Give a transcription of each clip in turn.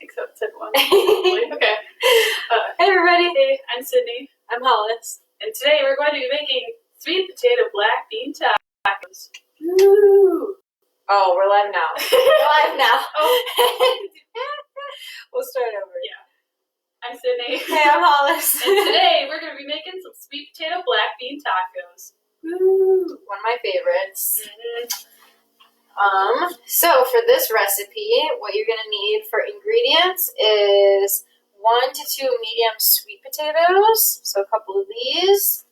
think so. It said one. Okay. Hey everybody. Hey, I'm Sydney. I'm Hollis. And today we're going to be making sweet potato black bean tacos. Woo! Oh, we're live now. We're live now. Oh. We'll start over. Yeah. I'm Sydney. Hey, I'm Hollis. And today we're going to be making some sweet potato black bean tacos. Woo! One of my favorites. Mm-hmm. So for this recipe, what you're gonna need for ingredients is 1 to 2 medium sweet potatoes, so a couple of these.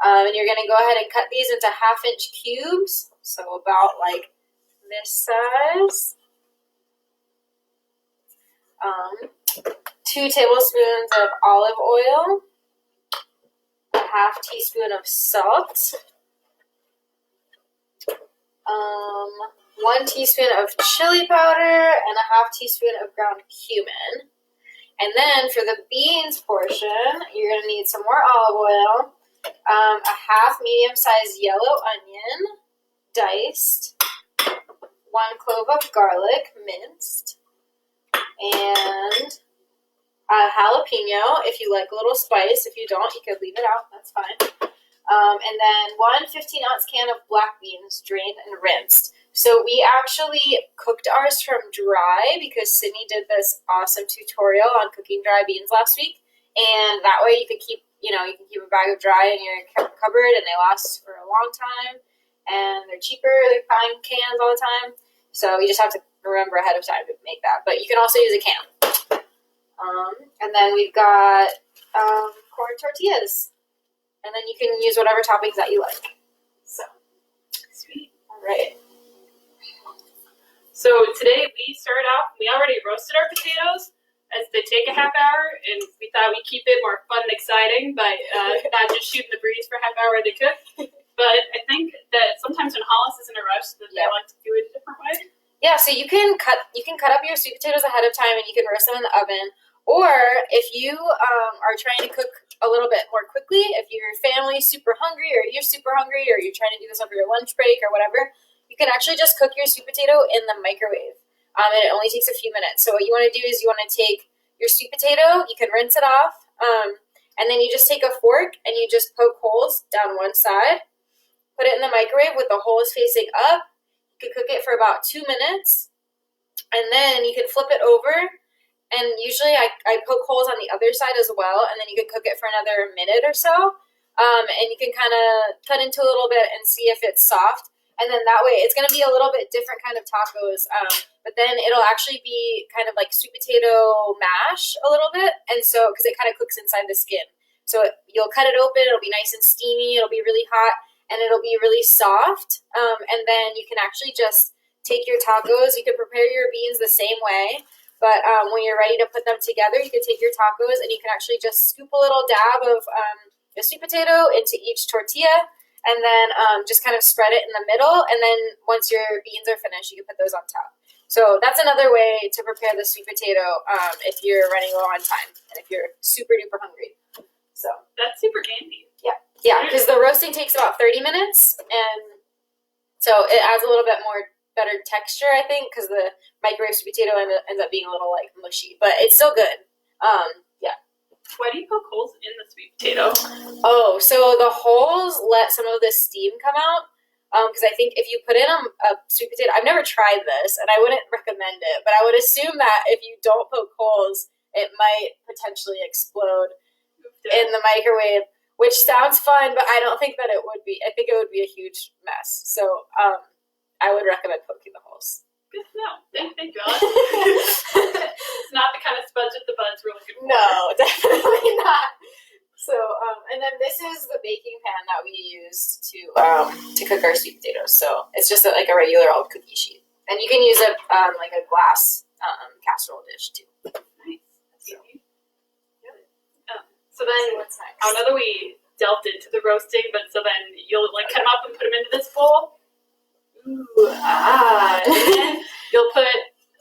And you're gonna go ahead and cut these into 1/2-inch cubes, so about like this size. 2 tablespoons of olive oil, a 1/2 teaspoon of salt. 1 teaspoon of chili powder and a 1/2 teaspoon of ground cumin. And then for the beans portion, you're going to need some more olive oil, a 1/2 medium-sized yellow onion, diced, 1 clove of garlic, minced, and a jalapeno if you like a little spice. If you don't, you could leave it out. That's fine. And then 1 15-ounce can of black beans, drained and rinsed. So we actually cooked ours from dry because Sydney did this awesome tutorial on cooking dry beans last week. And that way you can keep, you can keep a bag of dry in your cupboard and they last for a long time. And they're cheaper than buying cans all the time. So you just have to remember ahead of time to make that. But you can also use a can. And then we've got corn tortillas. And then you can use whatever toppings that you like. So, Sweet. All right. So today we started off, we already roasted our potatoes as they take a half hour, and we thought we'd keep it more fun and exciting by not just shooting the breeze for a half hour while they cook. But I think that sometimes when Hollis is in a rush, that they like to do it a different way. Yeah, so you can cut up your sweet potatoes ahead of time and you can roast them in the oven. Or if you are trying to cook a little bit more quickly, if your family's super hungry or you're super hungry or you're trying to do this over your lunch break or whatever, you can actually just cook your sweet potato in the microwave. And it only takes a few minutes. So what you want to do is you want to take your sweet potato, you can rinse it off, and then you just take a fork and you just poke holes down one side, put it in the microwave with the holes facing up. You can cook it for about 2 minutes, and then you can flip it over. And usually I poke holes on the other side as well, and then you can cook it for another minute or so. And you can kind of cut into a little bit and see if it's soft. And then that way it's going to be a little bit different kind of tacos. But then it'll actually be kind of like sweet potato mash a little bit. And so, because it kind of cooks inside the skin. So you'll cut it open, it'll be nice and steamy, it'll be really hot, and it'll be really soft. And then you can actually just take your tacos. You can prepare your beans the same way. But when you're ready to put them together, you can take your tacos and you can actually just scoop a little dab of the sweet potato into each tortilla and then just kind of spread it in the middle. And then once your beans are finished, you can put those on top. So that's another way to prepare the sweet potato if you're running low on time and if you're super duper hungry. So That's super handy. Yeah, because the roasting takes about 30 minutes. And so it adds a little bit more better texture, I think, because the microwave sweet potato ends up being a little like mushy, but it's still good. Why do you poke holes in the sweet potato? Oh, so the holes let some of the steam come out. Because I think if you put in a sweet potato, I've never tried this, and I wouldn't recommend it, but I would assume that if you don't poke holes, it might potentially explode in the microwave, which sounds fun, but I don't think that it would be. I think it would be a huge mess. So I would recommend poking the holes. Good to know. Thank God. It's not the kind of spuds with the buds we're looking for. No, definitely not. So, and then this is the baking pan that we use to cook our sweet potatoes. So it's just like a regular old cookie sheet, and you can use it like a glass casserole dish too. Nice. So, So then, what's next? I know that we delved into the roasting, but so then you'll like cut them up and put them into this bowl. Ooh, And then you'll put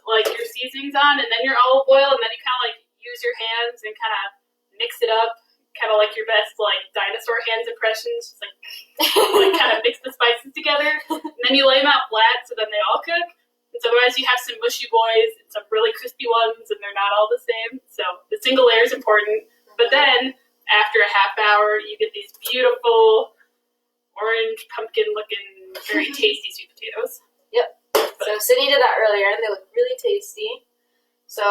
like your seasonings on, and then your olive oil, and then you kind of like use your hands and kind of mix it up, kind of like your best like dinosaur hands impressions, just like kind of mix the spices together, and then you lay them out flat so then they all cook. And so otherwise you have some mushy boys and some really crispy ones, and they're not all the same. So the single layer is important. But then after a half hour, you get these beautiful orange pumpkin-looking, very tasty sweet potatoes. Yep. So Sydney did that earlier, and they look really tasty. So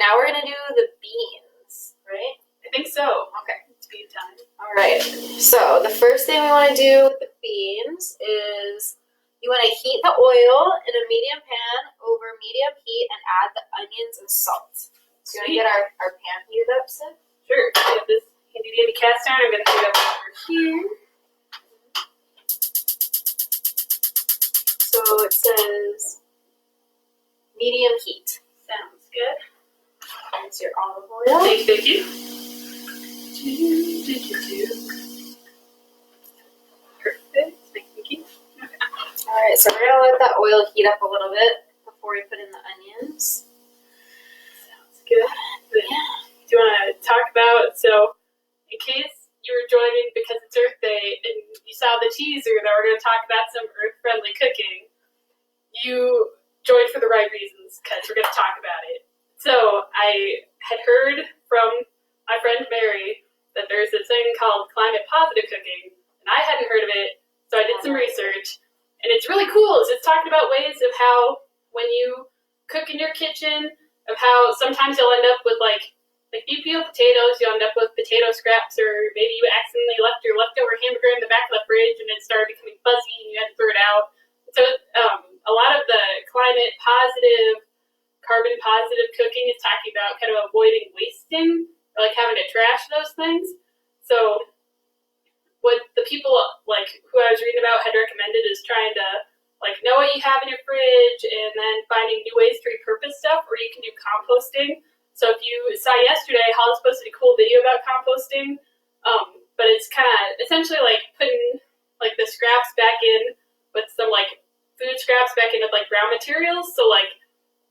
now we're gonna do the beans, right? I think so. Okay. It's bean time. All right. So the first thing we want to do with the beans is you want to heat the oil in a medium pan over medium heat and add the onions and salt. So you want to get our pan heated up, Sid? Sure. I have this handy dandy cast iron. I'm gonna heat up over here. So it says medium heat. Sounds good. Here's your olive oil. Thank you. Perfect. Thank you. All right, so we're gonna let that oil heat up a little bit before we put in the onions. Sounds good. Do you want to talk about, so in case you were joining because it's Earth Day and you saw the teaser that we're going to talk about some earth-friendly cooking, you joined for the right reasons because we're going to talk about it. So I had heard from my friend Mary that there's this thing called climate positive cooking, and I hadn't heard of it, so I did some research, and it's really cool. It's talking about ways of how when you cook in your kitchen, of how sometimes you'll end up with like you peel potatoes, you'll end up with potato scraps, or maybe you accidentally left your leftover hamburger in the back of the fridge and it started becoming fuzzy and you had to throw it out. So a lot of the climate positive, carbon positive cooking is talking about kind of avoiding wasting, or like having to trash those things. So what the people like who I was reading about had recommended is trying to like know what you have in your fridge and then finding new ways to repurpose stuff, or you can do composting. So if you saw yesterday, Hollis posted a cool video about composting, but it's kind of essentially like putting like the scraps back in with some like food scraps back in with like brown materials. So like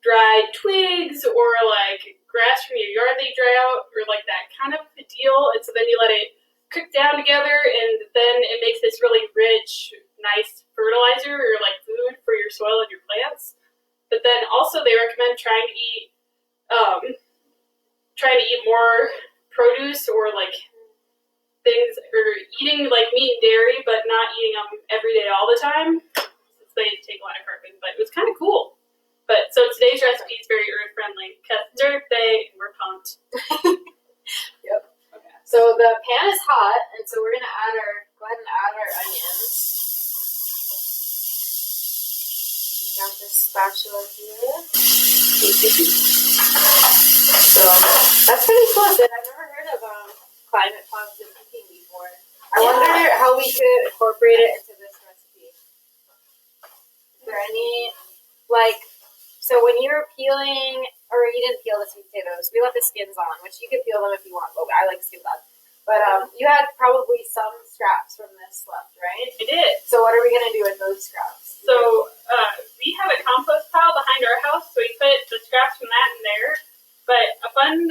dried twigs or like grass from your yard that you dry out, or like that kind of a deal. And so then you let it cook down together, and then it makes this really rich, nice fertilizer or like food for your soil and your plants. But then also they recommend trying to eat more produce, or like things, or eating like meat and dairy, but not eating them every day all the time, since they take a lot of carbon. But it was kind of cool. But so today's recipe is very earth friendly because it's Earth Day and we're pumped. Yep. Okay. So the pan is hot, and so we're gonna go ahead and add our onions. Got this spatula here. So that's pretty cool. I've never heard of climate positive cooking before. I wonder how we could incorporate it into this recipe. Is there any so when you were peeling, or you didn't peel the sweet potatoes, we left the skins on, which you could peel them if you want, but I like skins on. But you had probably some scraps from this left, right? I did. So what are we gonna do with those scraps? So we have a compost pile behind our house, so we put the scraps from that in there. But a fun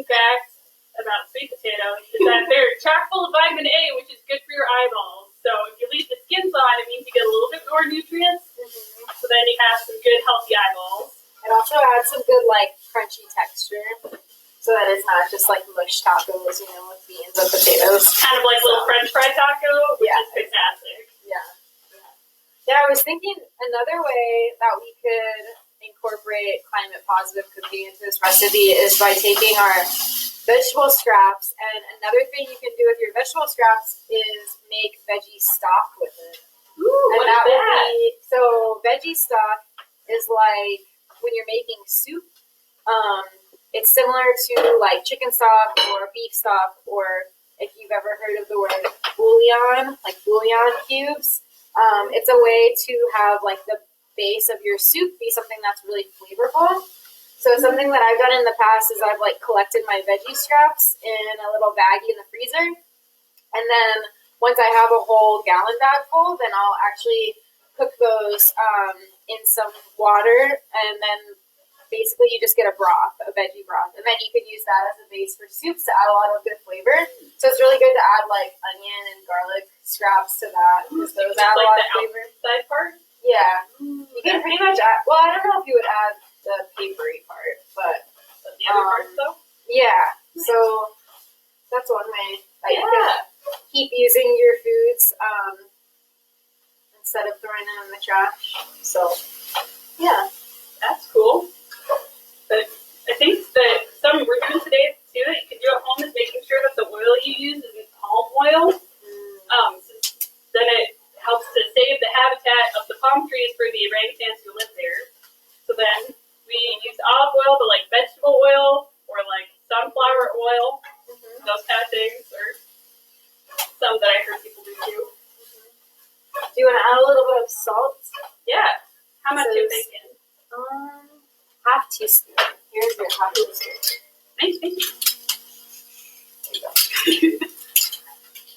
fact about sweet potatoes is that they're chock full of vitamin A, which is good for your eyeballs. So if you leave the skins on, it means you get a little bit more nutrients. Mm-hmm. So then you have some good, healthy eyeballs. It also adds some good, crunchy texture, so that it's not just mush tacos, with beans and potatoes. Kind of like little French fry taco, which is fantastic. Yeah, I was thinking another way that we could incorporate climate positive cooking into this recipe is by taking our vegetable scraps, and another thing you can do with your vegetable scraps is make veggie stock with it. Ooh, and what is that? So veggie stock is like when you're making soup. It's similar to chicken stock or beef stock, or if you've ever heard of the word bouillon, bouillon cubes. It's a way to have the base of your soup be something that's really flavorful. So something that I've done in the past is I've collected my veggie scraps in a little baggie in the freezer, and then once I have a whole gallon bag full, then I'll actually cook those in some water, and then basically you just get a veggie broth, and then you can use that as a base for soups to add a lot of good flavor. So it's really good to add onion and garlic scraps to that, because those add a lot of flavor. Side part? Yeah. You can pretty much add, well, I don't know if you would add the papery part, but The other parts, though? yeah. So that's one way that you can Yeah. keep using your foods instead of throwing them in the trash. So yeah. That's cool. But I think that something we're doing today, too, that you can do at home is making sure that the oil you use is palm oil. Since then it helps to save the habitat of the palm trees for the orangutans who live there. So then we use olive oil, but like vegetable oil or like sunflower oil, those kind of things, or some that I heard people do too. Do you want to add a little bit of salt? Yeah. How much So you thinking? Half teaspoon. Here's your half teaspoon. Thank you. There you go.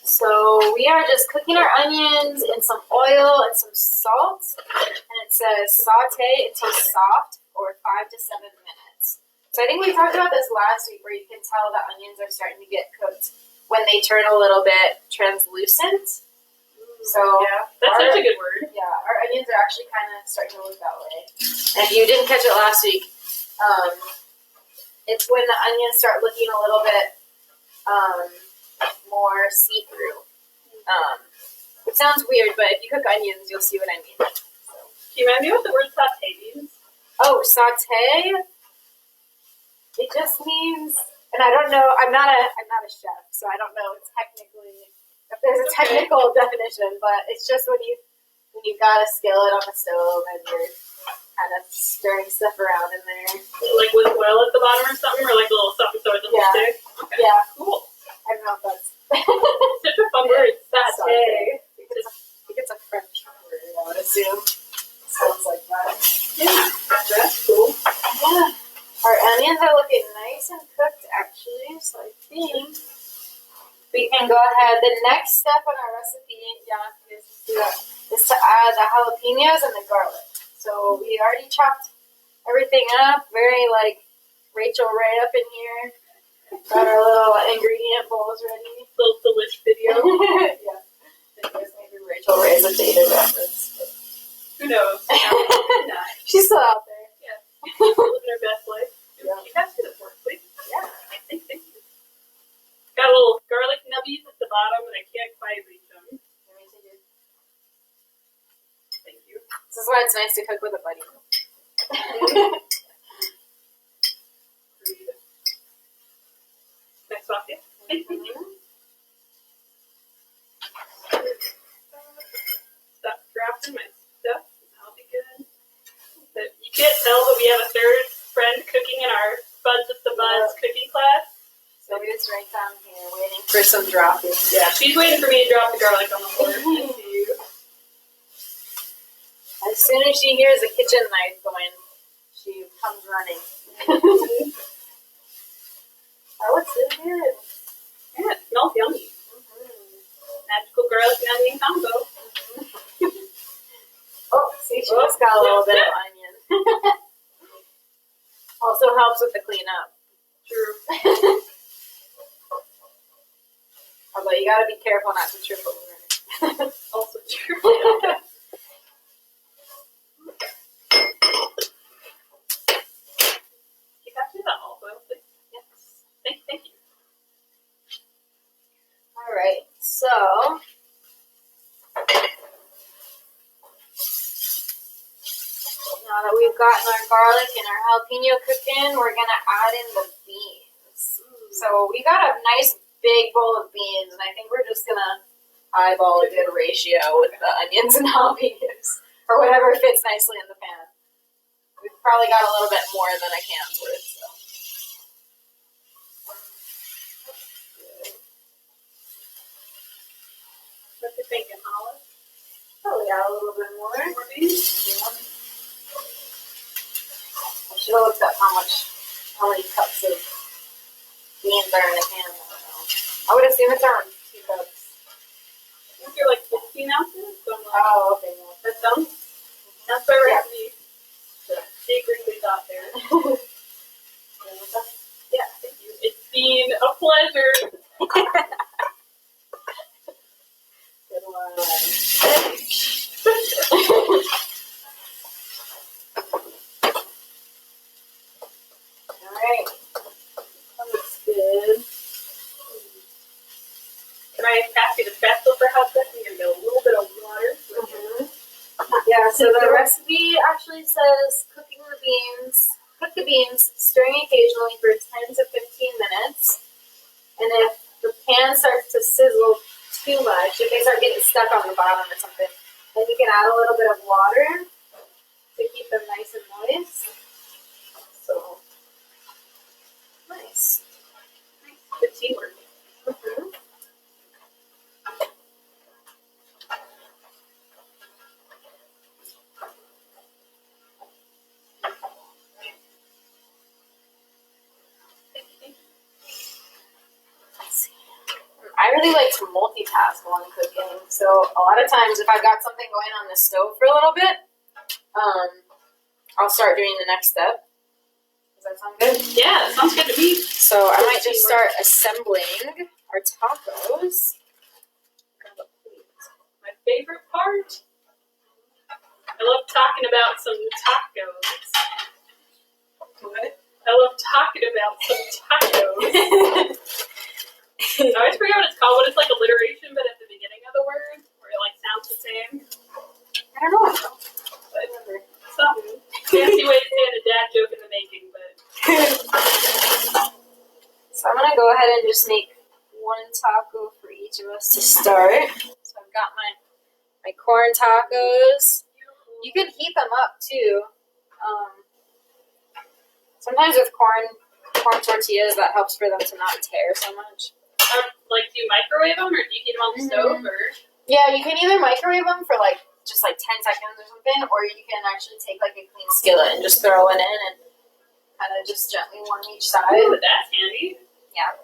So we are just cooking our onions in some oil and some salt, and it says saute until soft for 5 to 7 minutes. So I think we talked about this last week, where you can tell the onions are starting to get cooked when they turn a little bit translucent. So yeah, that's such a good word. Yeah, our onions are actually kind of starting to look that way. And if you didn't catch it last week, it's when the onions start looking a little bit more see-through. It sounds weird, but if you cook onions, you'll see what I mean. So. Can you remind me what the word saute means? Oh, saute. It just means, and I don't know. I'm not a chef, so I don't know technically if there's a technical definition. But it's just when you've got a skillet on the stove and you're kind of stirring stuff around in there, like with oil at the bottom or something, or like a little something so it doesn't stick. Okay. Yeah, cool. I don't know if that's such a fun word. Saute. I think it's a French word, I would assume. Sounds like that. Yeah, that's cool. Yeah. Our onions are looking nice and cooked, actually, so I think we can go ahead. The next step on our recipe, is to add the jalapenos and the garlic. So we already chopped everything up, very like Rachel Ray up in here. Got our little ingredient bowls ready. Little delish video. Yeah. I guess maybe Rachel Ray's a dated reference. But. Who knows? Nice. She's still out there. Yeah. Living her best life. Yeah. You guys see this work, please? Yeah. Thank you. Got a little garlic nubbies at the bottom, and I can't quite reach them. Thank you. This is why it's nice to cook with a buddy. Next off, yeah. Thank you. Stop dropping my stuff. That'll be good. But you can't tell, but we have a third friend cooking in our Buds with the Buds cooking class. So it's right down here waiting for some dropping. Yeah, she's waiting for me to drop the garlic on the floor. I see you. As soon as she hears a kitchen knife going, she comes running. Oh, what's in here? Yeah, it smells yummy. Magical garlic and onion combo. Oh, see, she just got a little bit of onion. Also helps with the cleanup. True. Although you gotta be careful not to trip over. Also true. You got to that olive oil, please. Yes. Thank you. Alright, so now that we've gotten our garlic and our jalapeno cooking, we're gonna add in the beans. So we got a nice big bowl of beans, and I think we're just gonna eyeball a good ratio with the onions and jalapenos, or whatever fits nicely in the pan. We've probably got a little bit more than a can's worth, so. What you thinking, Olive? Oh yeah, a little bit more. More beans? Yeah. I should have looked up how many cups of beans are in a can. I don't know. I would assume it's around 2 cups. I think you're like 15 ounces. So I'm like, Oh, okay. Yeah. that sounds. That's my recipe. Secretly thought there. Yeah, thank you. It's been a pleasure. Good one. good. Can I pass you the spatula for hot stuff? I'm gonna get a little bit of water. Yeah, so the recipe actually says cooking the beans. Cook the beans, stirring occasionally for 10 to 15 minutes. And if the pan starts to sizzle too much, if they start getting stuck on the bottom or something, then you can add a little bit of water to keep them nice and moist. So, nice. Good teamwork. Mm-hmm. I really like to multitask while I'm cooking. So a lot of times if I got something going on the stove for a little bit, I'll start doing the next step. Does that sound good? Yeah, that sounds good to me. So I might just start assembling our tacos. My favorite part? I love talking about some tacos. What? I love talking about some tacos. I always forget what it's called, but it's like alliteration, but at the beginning of the word, where it like sounds the same. I don't know. But something. Fancy way to say a dad joke in the making, but. So I'm gonna go ahead and just make one taco for each of us to start. So I've got my corn tacos. You can heat them up too. Sometimes with corn tortillas, that helps for them to not tear so much. Like, do you microwave them, or do you heat them on the stove, or? Yeah, you can either microwave them for like just like 10 seconds or something, or you can actually take like a clean skillet and just throw it in and kind of just gently warm each side. Ooh, that's handy. Yeah.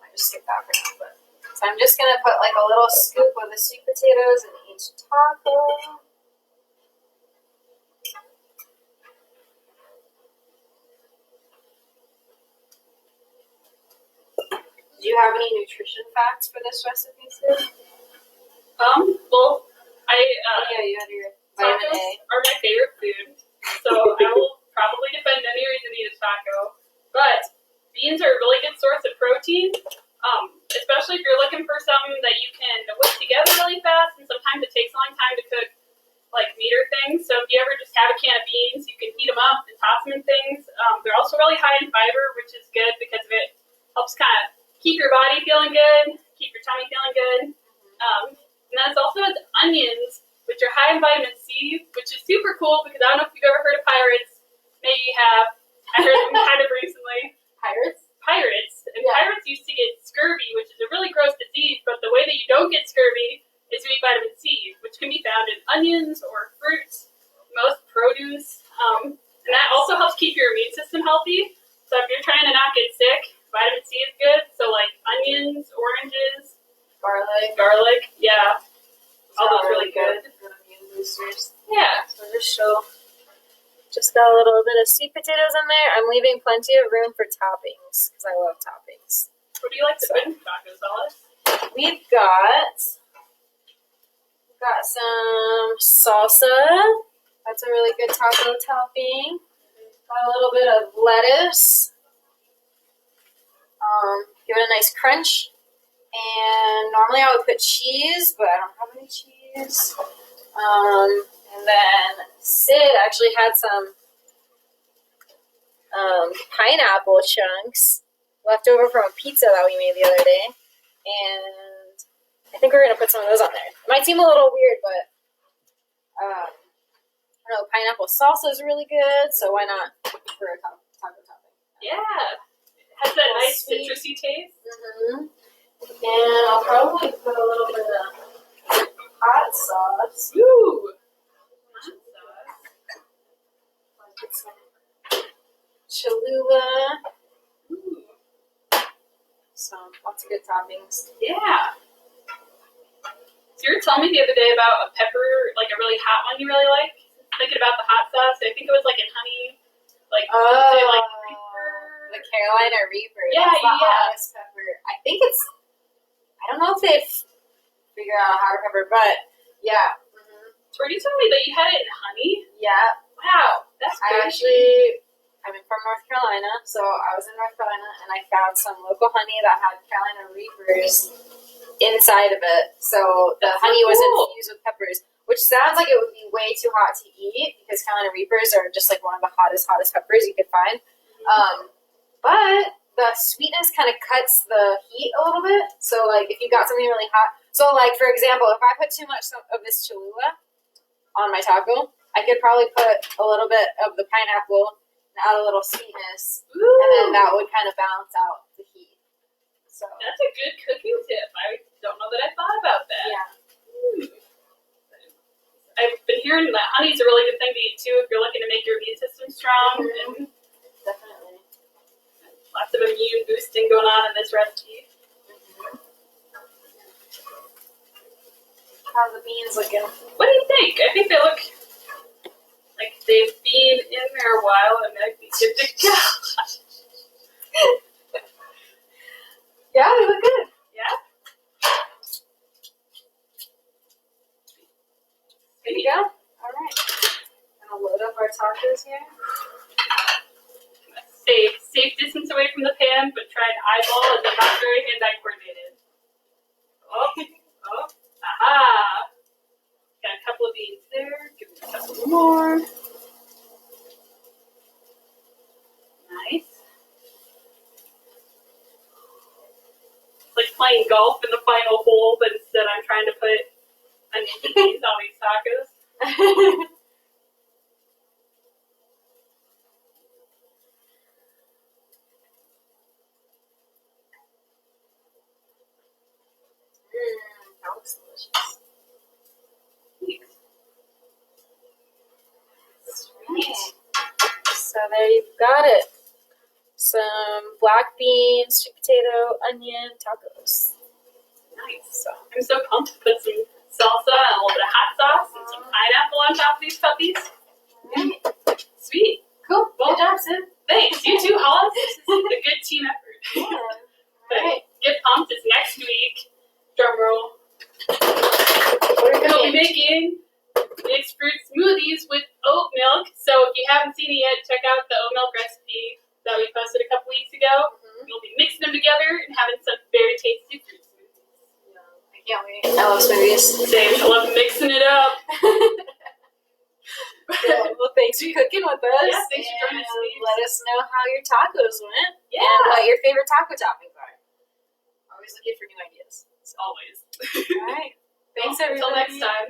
I just skip that for now, but so I'm just gonna put like a little scoop of the sweet potatoes in each taco. Do you have any nutrition facts for this recipe, Sue? Well, Yeah, you had your vitamin tacos A. are my favorite food, so I will probably defend any reason to eat a taco. But beans are a really good source of protein, especially if you're looking for something that you can whip together really fast, and sometimes it takes a long time to cook, like meat or things. So if you ever just have a can of beans, you can heat them up and toss them in things. They're also really high in fiber, which is good because it helps kind of keep your body feeling good, keep your tummy feeling good. And that's also has onions, which are high in vitamin C, which is super cool because I don't know if you've ever heard of pirates. Maybe you have. I heard them kind of recently. Pirates? Pirates. And Yeah. pirates used to get scurvy, which is a really gross disease, but the way that you don't get scurvy is to eat vitamin C, which can be found in onions or fruits, most produce. And that also helps keep your immune system healthy. So if you're trying to not get sick, vitamin C is good. So like onions, oranges, garlic, yeah. All those really good. Good immune boosters. Yeah. So just got a little bit of sweet potatoes in there. I'm leaving plenty of room for toppings because I love toppings. What do you like to put in tacos, Alice? We've got some salsa. That's a really good taco topping. Got a little bit of lettuce. Give it a nice crunch. And normally I would put cheese, but I don't have any cheese. And then Sid actually had some pineapple chunks left over from a pizza that we made the other day. And I think we're going to put some of those on there. It might seem a little weird, but I don't know, pineapple salsa is really good, so why not for a taco topping? Yeah. It has that nice citrusy taste. Mm-hmm. And I'll probably put a little bit of hot sauce. Ooh. Get some Cholula. Ooh. So lots of good toppings. Yeah. So you were telling me the other day about a pepper, like a really hot one you really like. Thinking about the hot sauce, I think it was like in honey, like say like Reaper. The Carolina Reaper. Yeah, That's the yeah. hottest pepper. I think it's. I don't know if they've figured out how to pepper, but yeah. Mm-hmm. So were you telling me that you had it in honey? Yeah. Wow, that's crazy. I actually I'm from North Carolina, so I was in North Carolina and I found some local honey that had Carolina Reapers inside of it. So the honey was infused with peppers, which sounds like it would be way too hot to eat because Carolina Reapers are just like one of the hottest peppers you could find. But the sweetness kind of cuts the heat a little bit. So like if you got something really hot, so like for example, if I put too much of this Cholula on my taco, I could probably put a little bit of the pineapple and add a little sweetness, and then that would kind of balance out the heat. So that's a good cooking tip. I don't know that I thought about that. Yeah. I've been hearing that honey's a really good thing to eat too if you're looking to make your immune system strong. And Definitely. lots of immune boosting going on in this recipe. How are the beans looking? What do you think? I think they look like they've been in there a while and might be good to go. Yeah, they look good. Yeah? There you go. All right. Gonna load up our tacos here. Stay safe distance away from the pan, but try and eyeball as I'm not very hand-eye coordinated. Oh, aha! Got a couple of beans there. Give me a couple more. Nice. It's like playing golf in the final hole, but instead I'm trying to put onion beans on these tacos. That looks delicious. Sweet. So there you've got it. Some black beans, sweet potato, onion, tacos. Nice. So I'm so pumped to put some salsa and a little bit of hot sauce and some pineapple on top of these puppies. Right. Sweet. Cool. Well, Good job, Sid. thanks. You too, Hollis. This is a good team effort. Yeah. But Right. get pumped. It's next week. Drum roll. What are we We'll be making? making mixed fruit smoothies with oat milk. So if you haven't seen it yet, check out the oat milk recipe that we posted a couple weeks ago. We'll be mixing them together and having some very tasty fruit smoothies. I can't wait. I love smoothies. Same. I love mixing it up. Well, thanks for cooking with us. Yeah, thanks for joining us, And Steve. let us know how your tacos went. Yeah. And what your favorite taco toppings are. Always looking for new ideas. As always. All right. Thanks, Well, everybody. Until next time.